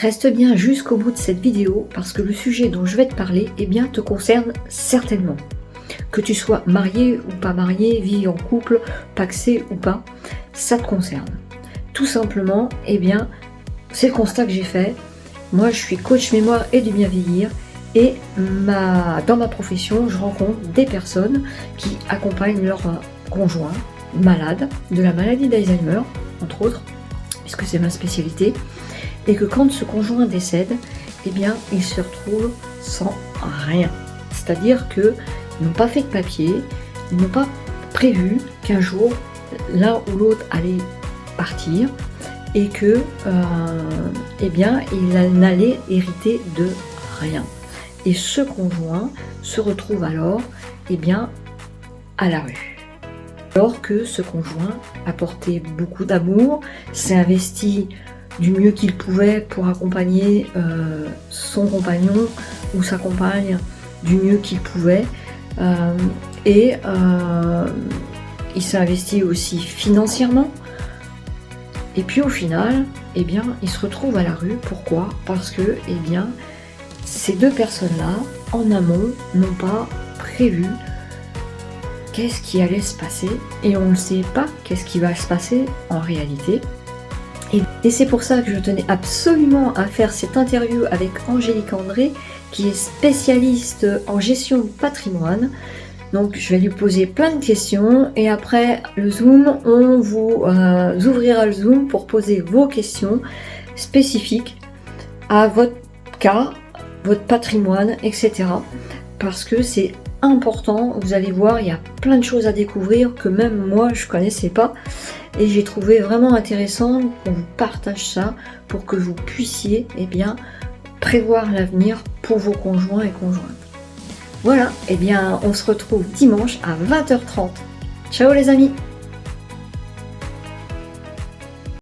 Reste bien jusqu'au bout de cette vidéo parce que le sujet dont je vais te parler te concerne certainement. Que tu sois marié ou pas marié, vis en couple, pacsé ou pas, ça te concerne. Tout simplement, c'est le constat que j'ai fait. Moi, je suis coach mémoire et du bien vieillir et dans ma profession, je rencontre des personnes qui accompagnent leur conjoint malade de la maladie d'Alzheimer, entre autres, puisque c'est ma spécialité, et que quand ce conjoint décède, ils se retrouvent sans rien. C'est-à-dire qu'ils n'ont pas fait de papier, ils n'ont pas prévu qu'un jour, l'un ou l'autre allait partir, et que il n'allait hériter de rien. Et ce conjoint se retrouve alors à la rue. Alors que ce conjoint apportait beaucoup d'amour, s'est investi du mieux qu'il pouvait pour accompagner son compagnon ou sa compagne du mieux qu'il pouvait, il s'est investi aussi financièrement. Et puis au final, il se retrouve à la rue. Pourquoi ? Parce que ces deux personnes-là, en amont, n'ont pas prévu qu'est-ce qui allait se passer, et on ne sait pas qu'est-ce qui va se passer en réalité. Et c'est pour ça que je tenais absolument à faire cette interview avec Angélique André, qui est spécialiste en gestion de patrimoine. Donc je vais lui poser plein de questions et après le Zoom, on vous ouvrira le Zoom pour poser vos questions spécifiques à votre cas, votre patrimoine, etc. Parce que c'est important, vous allez voir, il y a plein de choses à découvrir que même moi je connaissais pas et j'ai trouvé vraiment intéressant qu'on vous partage ça pour que vous puissiez prévoir l'avenir pour vos conjoints et conjointes. Voilà, on se retrouve dimanche à 20h30. Ciao les amis!